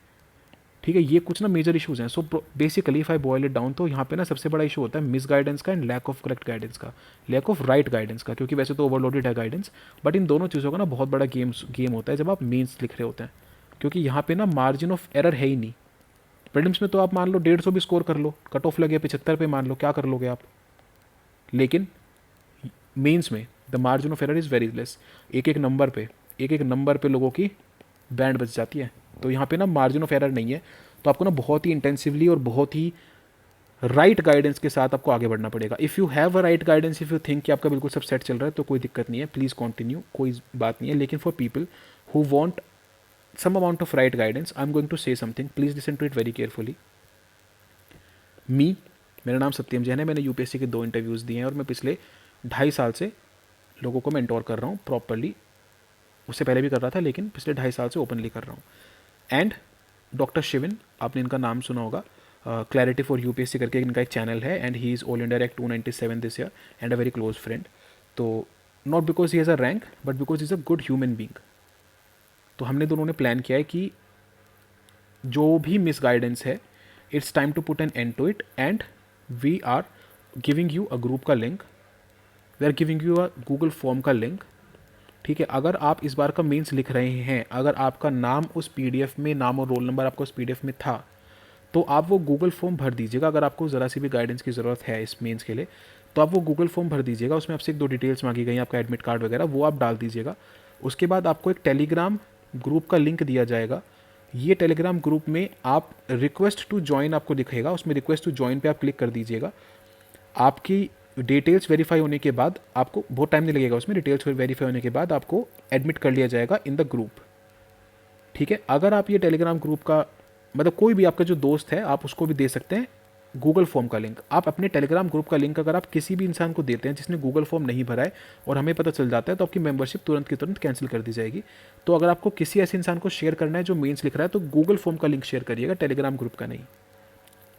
ठीक है? ये कुछ ना मेजर इशूज़ हैं। So basically if I boil it down, तो यहाँ पे ना सबसे बड़ा इशू होता है मिस गाइडेंस का and lack of correct guidance का, लैक ऑफ राइट गाइडेंस का। क्योंकि वैसे तो ओवरलोडेड है गाइडेंस, बट इन दोनों चीज़ों का ना बहुत बड़ा गेम होता है जब आप मेंस लिख रहे होते हैं। क्योंकि यहाँ पे ना मार्जिन ऑफ एरर है ही नहीं। प्रीलिम्स में तो आप मान लो 150 भी स्कोर कर लो, कट ऑफ लगे 75 पे, मान लो, क्या कर लोगे आप। लेकिन मेंस में the margin of error is very less. एक एक नंबर पे लोगों की बैंड बच जाती है। तो यहाँ पे ना मार्जिन ऑफ एरर नहीं है। तो आपको ना बहुत ही इंटेंसिवली और बहुत ही राइट गाइडेंस के साथ आपको आगे बढ़ना पड़ेगा। If you have a right guidance, if you think कि आपका बिल्कुल सब सेट चल रहा है, तो कोई दिक्कत नहीं है, प्लीज़ कंटिन्यू, कोई बात नहीं है। लेकिन for people who want some amount of right guidance, I'm going to say something, please listen to it very carefully. मी, मेरा नाम सत्यम जैन है, मैंने यूपीएससी के 2 इंटरव्यूज़ दिए हैं और मैं पिछले 2.5 साल से लोगों को मेंटोर कर रहा हूँ प्रॉपरली। उससे पहले भी कर रहा था, लेकिन पिछले 2.5 साल से ओपनली कर रहा हूँ। एंड डॉक्टर शिविन, आपने इनका नाम सुना होगा, क्लैरिटी फॉर यूपीएससी करके इनका एक चैनल है, and he is all India rank 297 this year and a very close friend. तो not because he has a rank, but because he is a good human being. तो हमने दोनों ने plan किया है कि जो भी मिस गाइडेंस है, it's time to put an end to it, and we are giving you a group का link, we are giving you a Google form का लिंक। ठीक है? अगर आप इस बार का मेंस लिख रहे हैं, अगर आपका नाम उस पीडीएफ में, नाम और रोल नंबर आपका उस पीडीएफ में था, तो आप वो गूगल फॉर्म भर दीजिएगा। अगर आपको ज़रा सी भी गाइडेंस की ज़रूरत है इस मेंस के लिए, तो आप वो गूगल फॉर्म भर दीजिएगा। उसमें आपसे 1-2 डिटेल्स मांगी गई, आपका एडमिट कार्ड वगैरह, वो आप डाल दीजिएगा। उसके बाद आपको एक टेलीग्राम ग्रुप का लिंक दिया जाएगा। ये टेलीग्राम ग्रुप में आप रिक्वेस्ट टू ज्वाइन आपको दिखेगा, उसमें रिक्वेस्ट टू ज्वाइन पे आप क्लिक कर दीजिएगा। आपकी डिटेल्स वेरीफाई होने के बाद, आपको बहुत टाइम नहीं लगेगा, उसमें डिटेल्स वेरीफाई होने के बाद आपको एडमिट कर लिया जाएगा इन द ग्रुप। ठीक है? अगर आप ये टेलीग्राम ग्रुप का, मतलब कोई भी आपका जो दोस्त है, आप उसको भी दे सकते हैं गूगल फॉर्म का लिंक। आप अपने टेलीग्राम ग्रुप का लिंक अगर आप किसी भी इंसान को देते हैं जिसने गूगल फॉर्म नहीं भरा है और हमें पता चल जाता है, तो आपकी मेंबरशिप तुरंत की तुरंत कैंसिल कर दी जाएगी। तो अगर आपको किसी ऐसे इंसान को शेयर करना है जो मेंस लिख रहा है, तो गूगल फॉर्म का लिंक शेयर करिएगा, टेलीग्राम ग्रुप का नहीं।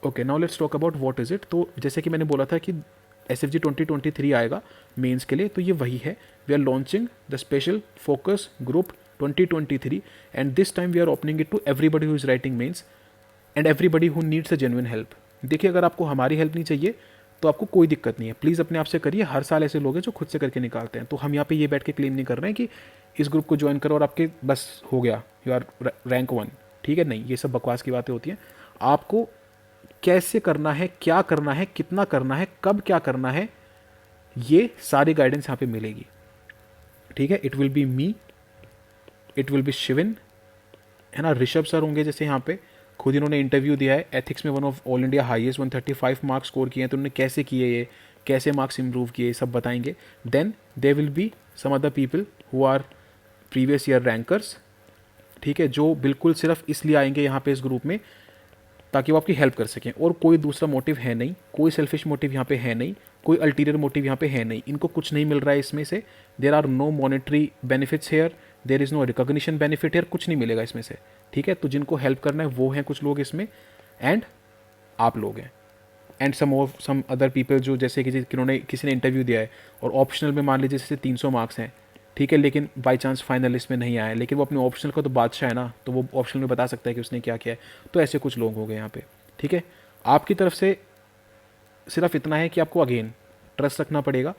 Okay, now let's talk about what is it. तो जैसे कि मैंने बोला था कि SFG 2023 आएगा मेंस के लिए, तो ये वही है। We are launching the special focus group 2023 and this time we are opening it to everybody who is writing mains and everybody who needs a genuine help. देखिए, अगर आपको हमारी हेल्प नहीं चाहिए तो आपको कोई दिक्कत नहीं है, प्लीज़ अपने आप से करिए। हर साल ऐसे लोग हैं जो खुद से करके निकालते हैं। तो हम यहाँ पे ये बैठ के क्लेम नहीं कर रहे हैं कि इस ग्रुप को ज्वाइन करो और आपके बस हो गया, यू आर रैंक 1। ठीक है? नहीं, ये सब बकवास की बातें होती हैं। आपको कैसे करना है, क्या करना है, कितना करना है, कब क्या करना है, ये सारी गाइडेंस यहाँ पे मिलेगी। ठीक है? It will be me, it will be Shivin, है ना, ऋषभ सर होंगे, जैसे यहाँ पे खुद इन्होंने इंटरव्यू दिया है। एथिक्स में one of all India highest 135 marks score किए हैं, तो उन्होंने कैसे किए, ये कैसे मार्क्स इंप्रूव किए, सब बताएंगे। Then there will be some other people who are previous year rankers. ठीक है? जो बिल्कुल सिर्फ इसलिए आएंगे यहाँ पे इस ग्रुप में ताकि वो आपकी हेल्प कर सकें, और कोई दूसरा मोटिव है नहीं, कोई सेल्फिश मोटिव यहाँ पे है नहीं, कोई अल्टीरियर मोटिव यहाँ पे है नहीं। इनको कुछ नहीं मिल रहा है इसमें से। There are no monetary benefits here, there is no recognition benefit here, कुछ नहीं मिलेगा इसमें से। ठीक है? तो जिनको हेल्प करना है वो हैं कुछ लोग इसमें, एंड आप लोग हैं, एंड सम अदर पीपल जो, जैसे कि जिन्होंने किसी ने इंटरव्यू दिया है और ऑप्शनल में मान लीजिए जैसे 300 मार्क्स हैं, ठीक है, लेकिन बाई चांस फाइनल लिस्ट में नहीं आया, लेकिन वो अपने ऑप्शनल का तो बादशाह है ना, तो वो ऑप्शनल में बता सकता है कि उसने क्या किया है। तो ऐसे कुछ लोग हो गए यहाँ पे। ठीक है? आपकी तरफ से सिर्फ इतना है कि आपको अगेन ट्रस्ट रखना पड़ेगा।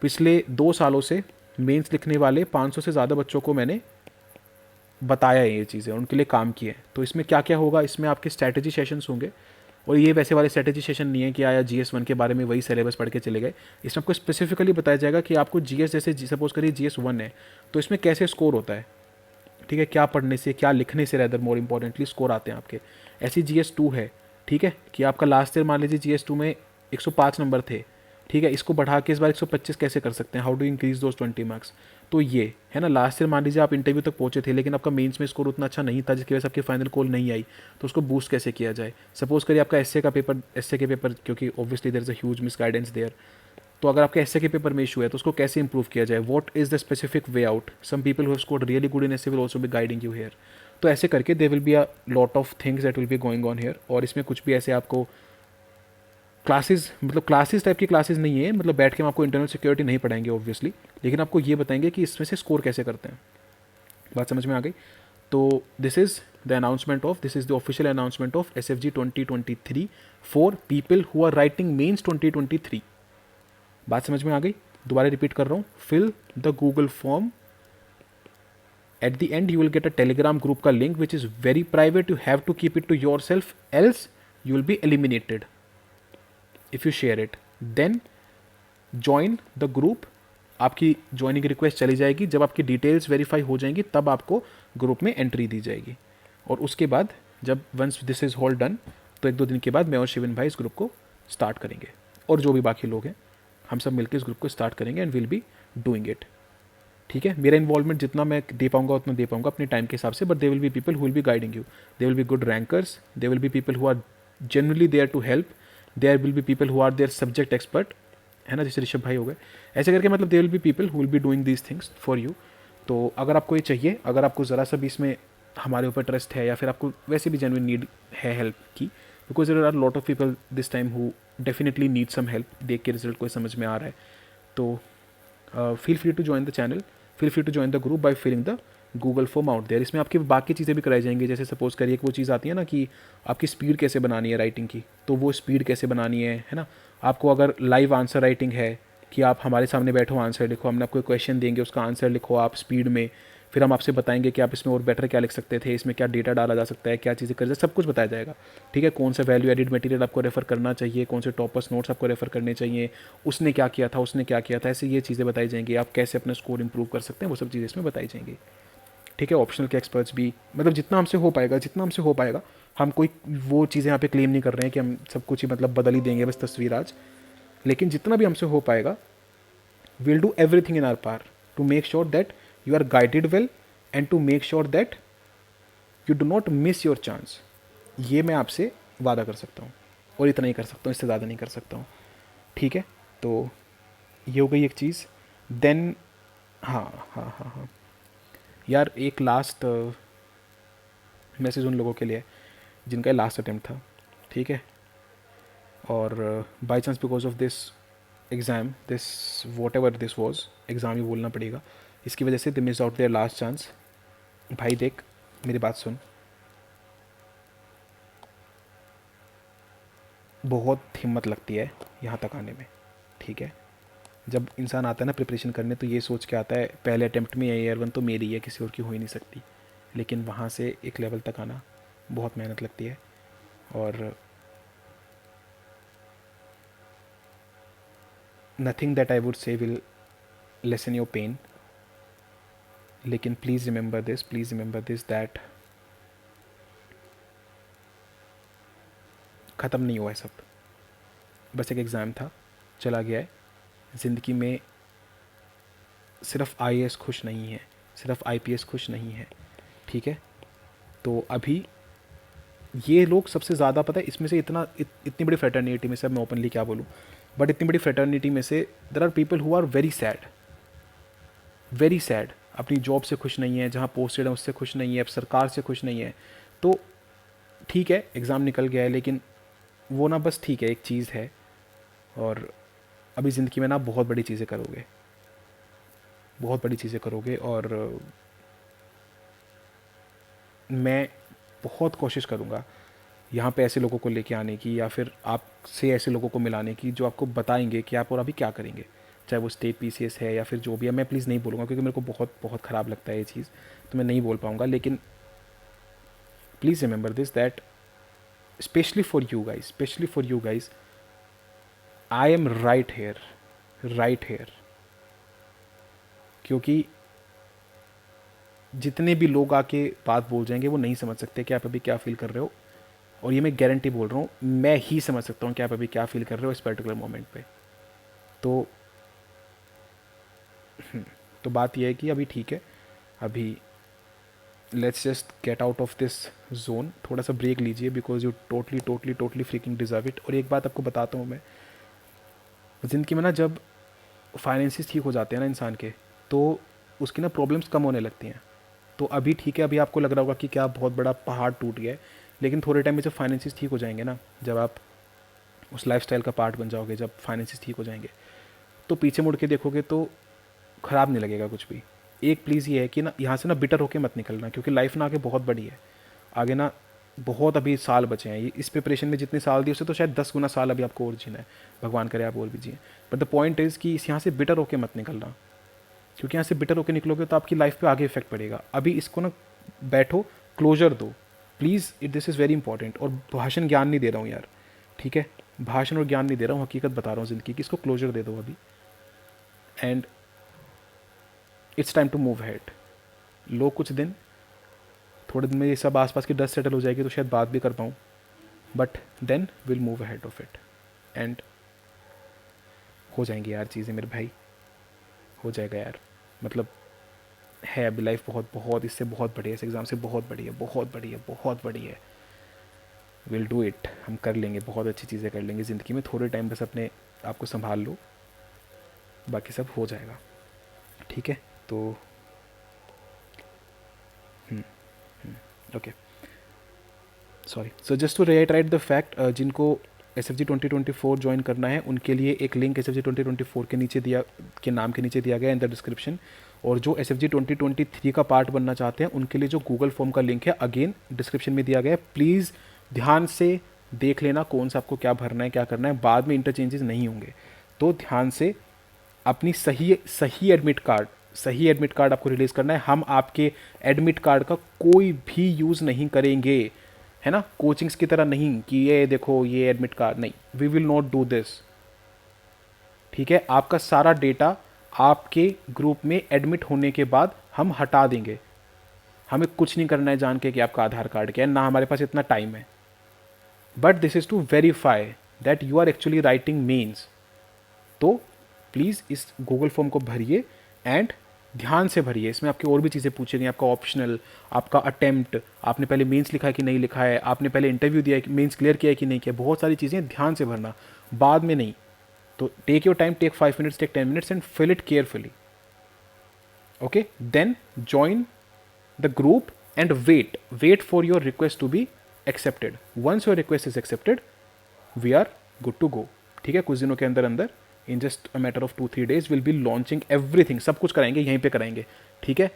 पिछले 2 सालों से मेंस लिखने वाले 500 से ज़्यादा बच्चों को मैंने बताया है ये चीज़ें, उनके लिए काम किए हैं। तो इसमें क्या क्या होगा, इसमें आपके स्ट्रैटेजी सेशंस होंगे, और ये वैसे वाले स्ट्रैटेजी सेशन नहीं है कि आया GS1 के बारे में वही सिलेबस पढ़ के चले गए। इसमें आपको स्पेसिफिकली बताया जाएगा कि आपको GS, जैसे सपोज करिए GS1 है, तो इसमें कैसे स्कोर होता है, ठीक है, क्या पढ़ने से, क्या लिखने से, रैदर मोर इंपॉर्टेंटली स्कोर आते हैं आपके। ऐसी GS2 है, ठीक है, कि आपका लास्ट ईयर मान लीजिए GS2 में 105 नंबर थे, ठीक है, इसको बढ़ा के इस बार 125 कैसे कर सकते हैं, how do increase those 20 marks. तो ये है ना, लास्ट ईयर मान लीजिए आप इंटरव्यू तक पहुंचे थे लेकिन आपका मेंस में स्कोर उतना अच्छा नहीं था जिसकी वजह से आपकी फाइनल कॉल नहीं आई, तो उसको बूस्ट कैसे किया जाए। सपोज करिए आपका एसए के पेपर, क्योंकि obviously there is a huge misguidance there, तो अगर आपके एसए के पेपर में इशू है तो उसको कैसे इंप्रूव किया जाए, what is the specific way out, some people who have scored really good in SA will also be guiding you here. तो ऐसे करके there will be a lot of things that will be going on here. और इसमें कुछ भी ऐसे आपको classes, मतलब क्लासेस टाइप की क्लासेस नहीं है, मतलब बैठ के हम आपको इंटरनल सिक्योरिटी नहीं पढ़ाएंगे ऑब्वियसली, लेकिन आपको ये बताएंगे कि इसमें से स्कोर कैसे करते हैं। बात समझ में आ गई। तो this is the announcement of, this is the official announcement of SFG 2023 for people who are writing mains 2023। बात समझ में आ गई। दोबारा रिपीट कर रहा हूँ, fill the Google form, at the end you will get a Telegram group का link which is very private, you have to keep it to yourself else you will be eliminated if you share it. Then join the group, आपकी joining request चली जाएगी, जब आपकी details verify हो जाएंगी तब आपको ग्रुप में एंट्री दी जाएगी। और उसके बाद जब once this is all done, तो 1-2 दिन के बाद मैं और शिविन भाई इस ग्रुप को स्टार्ट करेंगे, और जो भी बाकी लोग हैं हम सब मिलकर इस ग्रुप को स्टार्ट करेंगे and will be doing it. ठीक है, मेरा इन्वॉल्वमेंट जितना मैं दे पाऊंगा उतना दे पाऊंगा अपने टाइम के हिसाब से, but they will be people who will be guiding you, they will be good rankers, they will be people who are generally there to help, there will be people who are there subject expert, है ना, जैसे ऋषभ भाई हो गए, ऐसे करके मतलब दे will be people who will be doing these things for you. तो अगर आपको ये चाहिए, अगर आपको ज़रा सा भी इसमें हमारे ऊपर ट्रस्ट है, या फिर आपको वैसे भी जेन्युइन नीड है हेल्प की, because there are lot of people this time who definitely need some help, देख के रिजल्ट कोई समझ में आ रहा है, तो feel free to join the channel, feel free to join the group by filling the Google form out there. इसमें आपकी बाकी चीज़ें भी कराई जाएंगी, जैसे सपोज करिए कि वो चीज़ आती है ना कि आपकी स्पीड कैसे बनानी है राइटिंग की, तो वो स्पीड कैसे बनानी है ना। आपको अगर लाइव आंसर राइटिंग है कि आप हमारे सामने बैठो आंसर लिखो, हमने आपको क्वेश्चन देंगे उसका आंसर लिखो आप स्पीड में, फिर हम आपसे बताएंगे कि आप इसमें और बेटर क्या लिख सकते थे, इसमें क्या डेटा डाला जा सकता है, क्या चीज़ें कर, सब कुछ बताया जाएगा। ठीक है, कौन सा वैल्यू एडिड मटेरियल आपको रेफर करना चाहिए, कौन से टॉपर्स नोट्स आपको रेफर करने चाहिए, उसने क्या किया था, उसने क्या किया था, ऐसे ये चीज़ें बताई जाएंगी। आप कैसे अपना स्कोर इंप्रूव कर सकते हैं, वो सब चीज़ें इसमें बताई जाएंगी। ठीक है, ऑप्शनल के एक्सपर्ट्स भी, मतलब जितना हमसे हो पाएगा, जितना हमसे हो पाएगा, हम कोई वो चीज़ें यहाँ पे क्लेम नहीं कर रहे हैं कि हम सब कुछ ही मतलब बदल ही देंगे बस तस्वीर आज, लेकिन जितना भी हमसे हो पाएगा we'll do everything in our power to make sure that you are guided well and to make sure that you do not miss your chance। ये मैं आपसे वादा कर सकता हूँ, और इतना ही कर सकता हूँ, इससे ज़्यादा नहीं कर सकता हूँ। ठीक है, तो ये हो गई एक चीज़। देन हाँ हाँ हाँ हाँ यार, एक लास्ट मैसेज उन लोगों के लिए जिनका लास्ट अटेम्प्ट था, ठीक है, और by chance because of this exam, this whatever this was, exam ही बोलना पड़ेगा, इसकी वजह से they miss out their last chance. भाई देख, मेरी बात सुन, बहुत हिम्मत लगती है यहाँ तक आने में। ठीक है, जब इंसान आता है ना प्रिपरेशन करने, तो ये सोच के आता है पहले अटेम्प्ट में ईयर 1 तो मेरी है, किसी और की हो ही नहीं सकती, लेकिन वहाँ से एक लेवल तक आना बहुत मेहनत लगती है। और nothing that I would say will lessen your pain, लेकिन प्लीज़ रिमेंबर दिस दैट ख़त्म नहीं हुआ है सब, बस एक एग्ज़ाम था, चला गया है। ज़िंदगी में सिर्फ IAS खुश नहीं है, सिर्फ IPS खुश नहीं है। ठीक है, तो अभी ये लोग सबसे ज़्यादा, पता है इसमें से इतनी बड़ी फ्रेटर्निटी में से, मैं ओपनली क्या बोलूँ, बट इतनी बड़ी फ्रेटर्निटी में से there are people who are very sad, अपनी जॉब से खुश नहीं है, जहाँ पोस्टेड है उससे खुश नहीं है, सरकार से खुश नहीं है। तो ठीक है, एग्ज़ाम निकल गया है, लेकिन वो ना बस ठीक है, एक चीज़ है, और अभी ज़िंदगी में ना बहुत बड़ी चीज़ें करोगे, बहुत बड़ी चीज़ें करोगे, और मैं बहुत कोशिश करूँगा यहाँ पे ऐसे लोगों को लेके आने की, या फिर आपसे ऐसे लोगों को मिलाने की जो आपको बताएंगे कि आप और अभी क्या करेंगे। चाहे वो स्टेट पीसीएस है या फिर जो भी है, मैं प्लीज़ नहीं बोलूँगा क्योंकि मेरे को बहुत बहुत ख़राब लगता है ये चीज़, तो मैं नहीं बोल पाऊँगा। लेकिन please remember this that specially for you guys I am right here, क्योंकि जितने भी लोग आके बात बोल जाएंगे वो नहीं समझ सकते कि आप अभी क्या फील कर रहे हो, और ये मैं गारंटी बोल रहा हूँ, मैं ही समझ सकता हूँ कि आप अभी क्या फील कर रहे हो इस पर्टिकुलर मोमेंट पे। तो तो बात यह है कि अभी ठीक है, अभी let's just get out of this zone, थोड़ा सा ब्रेक लीजिए because you totally totally totally freaking deserve it. और एक बात आपको बताता हूँ मैं, ज़िंदगी में ना जब फाइनेंसिस ठीक हो जाते हैं ना इंसान के, तो उसकी ना प्रॉब्लम्स कम होने लगती हैं। तो अभी ठीक है, अभी आपको लग रहा होगा कि क्या बहुत बड़ा पहाड़ टूट गया है, लेकिन थोड़े टाइम में जब फाइनेंसिस ठीक हो जाएंगे ना, जब आप उस लाइफस्टाइल का पार्ट बन जाओगे, जब फाइनेंसिस ठीक हो जाएंगे, तो पीछे मुड़ के देखोगे तो ख़राब नहीं लगेगा कुछ भी। एक प्लीज़ ये है कि ना यहाँ से ना बिटर होके मत निकलना, क्योंकि लाइफ ना आगे बहुत बड़ी है, आगे ना बहुत अभी साल बचे हैं। ये इस प्रिपरेशन में जितने साल दिए उससे तो शायद 10 गुना साल अभी आपको और जीना है, भगवान करे आप और भी जिए। बट द पॉइंट इज़ कि इस यहाँ से बिटर होके मत निकलना, क्योंकि यहाँ से बिटर होके निकलोगे तो आपकी लाइफ पे आगे इफेक्ट पड़ेगा। अभी इसको ना बैठो, क्लोजर दो please, it this is very important. और भाषण ज्ञान नहीं दे रहा हूँ यार, ठीक है, भाषण और ज्ञान नहीं दे रहा हूँ, हकीकत बता रहा हूँ ज़िंदगी की। इसको क्लोजर दे दो अभी, and it's time to move ahead. लो कुछ दिन, थोड़े दिन में ये सब आसपास की डस्ट सेटल हो जाएगी तो शायद बात भी कर पाऊँ, but then will move ahead of it, and हो जाएंगी यार चीज़ें मेरे भाई, हो जाएगा यार। मतलब है अभी लाइफ बहुत बहुत इससे बहुत बड़ी है, इस एग्ज़ाम से बहुत बड़ी है, बहुत बड़ी है, बहुत बड़ी है। विल डू इट, हम कर लेंगे, बहुत अच्छी चीज़ें कर लेंगे ज़िंदगी में। थोड़े टाइम बस अपने आप को संभाल लो, बाकी सब हो जाएगा, ठीक है। तो okay, sorry. So just to reiterate the fact, जिनको एस एफ जी 2024 ज्वाइन करना है उनके लिए एक लिंक एस एफ जी 2024 के नीचे दिया, के नाम के नीचे दिया गया इन द डिस्क्रिप्शन। और जो एस एफ जी 2023 का पार्ट बनना चाहते हैं उनके लिए जो गूगल फॉर्म का लिंक है अगेन डिस्क्रिप्शन में दिया गया है। प्लीज़ ध्यान से देख लेना कौन सा आपको क्या भरना है, क्या करना है, बाद में इंटरचेंजेस नहीं होंगे। तो ध्यान से अपनी सही एडमिट कार्ड आपको रिलीज़ करना है। हम आपके एडमिट कार्ड का कोई भी यूज़ नहीं करेंगे, है ना, कोचिंग्स की तरह नहीं कि ये देखो ये एडमिट कार्ड, नहीं, we will not do this, ठीक है। आपका सारा डेटा आपके ग्रुप में एडमिट होने के बाद हम हटा देंगे। हमें कुछ नहीं करना है जान के कि आपका आधार कार्ड क्या है, ना हमारे पास इतना टाइम है, but this is to verify that you are actually writing mains. तो प्लीज़ इस गूगल फॉर्म को भरिए, एंड ध्यान से भरिए। इसमें आपकी और भी चीज़ें पूछी गई, आपका ऑप्शनल, आपका अटेम्प्ट, आपने पहले मेंस लिखा है कि नहीं लिखा है, आपने पहले इंटरव्यू दिया है कि मेंस क्लियर किया है कि नहीं किया, बहुत सारी चीज़ें ध्यान से भरना, बाद में नहीं। तो take your time, take 5 minutes, take 10 minutes and fill it carefully, okay. Then join the group and wait for your request to be accepted. Once your request is accepted we are good to go, ठीक है। कुछ दिनों के अंदर अंदर, in just a matter of 2-3 days will be launching everything, सब कुछ कराएंगे, यहीं पे कराएंगे, ठीक है,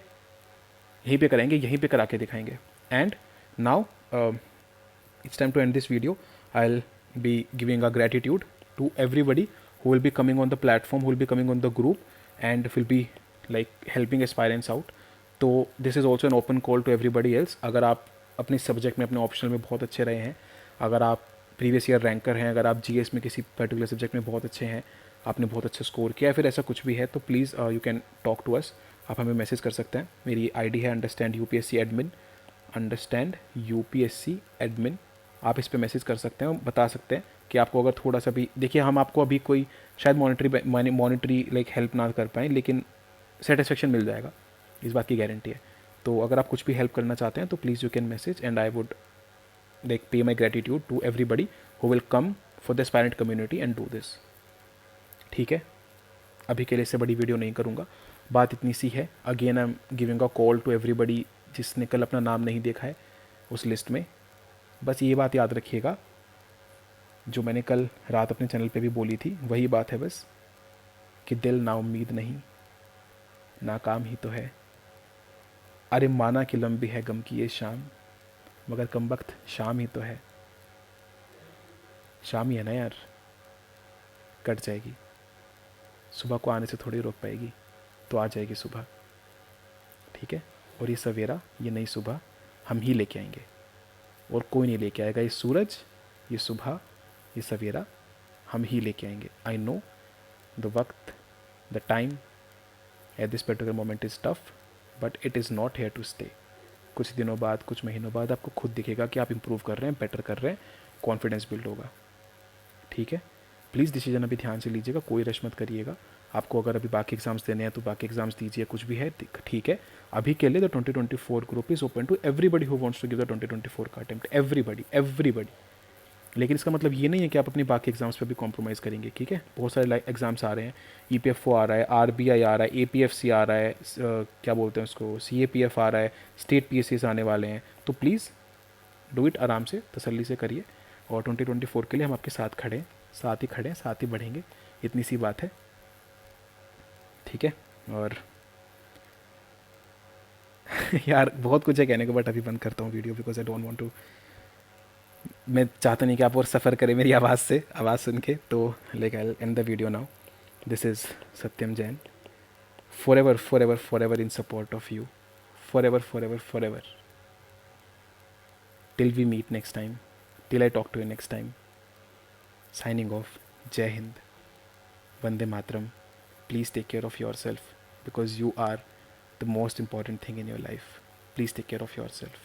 यहीं पे कराएंगे, यहीं पे करा के दिखाएंगे। And now it's time to end this video. I will be giving a gratitude to everybody who will be coming on the platform, who will be coming on the group, and will be like helping aspirants out. तो this is also an open call to everybody else. अगर आप अपने subject में, अपने optional में बहुत अच्छे रहे हैं, अगर आप प्रीवियस ईयर रैंकर हैं, अगर आप जीएस में किसी पर्टिकुलर सब्जेक्ट में बहुत अच्छे हैं, आपने बहुत अच्छा स्कोर किया है, फिर ऐसा कुछ भी है, तो please you can talk to us. आप हमें मैसेज कर सकते हैं। मेरी आईडी है अंडरस्टैंड यूपीएससी एडमिन। आप इस पर मैसेज कर सकते हैं, बता सकते हैं कि आपको अगर थोड़ा सा भी, देखिए हम आपको अभी कोई शायद मॉनिटरी लाइक हेल्प ना कर पाएँ, लेकिन सेटिस्फेक्शन मिल जाएगा, इस बात की गारंटी है। तो अगर आप कुछ भी हेल्प करना चाहते हैं तो please you can message, and I would like pay my gratitude to everybody who will come for the aspirant community and do this, ठीक है। अभी के लिए इससे बड़ी वीडियो नहीं करूँगा, बात इतनी सी है। Again I am giving a call to everybody जिसने कल अपना नाम नहीं देखा है उस लिस्ट में। बस ये बात याद रखिएगा जो मैंने कल रात अपने चैनल पे भी बोली थी, वही बात है बस, कि दिल ना उम्मीद नहीं, नाकाम ही तो है। अरे माना कि लंबी है गम की ये शाम, मगर कमबख्त शाम ही तो है। शाम ही है ना यार, कट जाएगी। सुबह को आने से थोड़ी रोक पाएगी, तो आ जाएगी सुबह, ठीक है। और ये सवेरा, ये नई सुबह हम ही लेके आएंगे, और कोई नहीं लेके आएगा। ये सूरज, ये सुबह, ये सवेरा हम ही लेके आएंगे। आई नो द वक्त, the time at this particular moment is tough, but it is not here to stay. कुछ दिनों बाद, कुछ महीनों बाद आपको खुद दिखेगा कि आप इम्प्रूव कर रहे हैं, बेटर कर रहे हैं, कॉन्फिडेंस बिल्ड होगा, ठीक है। प्लीज़ डिसीजन अभी ध्यान से लीजिएगा, कोई रश मत करिएगा। आपको अगर अभी बाकी एग्जाम्स देने हैं तो बाकी एग्जाम्स दीजिए, कुछ भी है ठीक है। अभी के लिए the 2024 group is open to everybody who wants to give the 2024 का अटेम्प्ट, एवरीबडी एवरीबडी। लेकिन इसका मतलब ये नहीं है कि आप अपनी बाकी एग्जाम्स पे भी कॉम्प्रोमाइज़ करेंगे, ठीक है। बहुत सारे एग्जाम्स आ रहे हैं, EPFO आ रहा है, RBI आ रहा है, APFC आ रहा है, क्या बोलते हैं उसको, CAPF आ रहा है, स्टेट PSCs आने वाले हैं। तो प्लीज़ डू इट, आराम से तसल्ली से करिए। और 2024 के लिए हम आपके साथ खड़े हैं, साथ ही खड़े हैं, साथ ही बढ़ेंगे, इतनी सी बात है, ठीक है। और यार बहुत कुछ है कहने को, बट अभी बंद करता हूँ video, because I don't want to, मैं चाहता नहीं कि आप और सफ़र करें मेरी आवाज़ से, आवाज़ सुन के। तो like I end the video now. This is Satyam Jain, for ever in support of you, for ever till we meet next time, till I talk to you next time, signing off. जय Hind, Vande Mataram. Please take care of yourself, because you are the most important thing in your life. Please take care of yourself.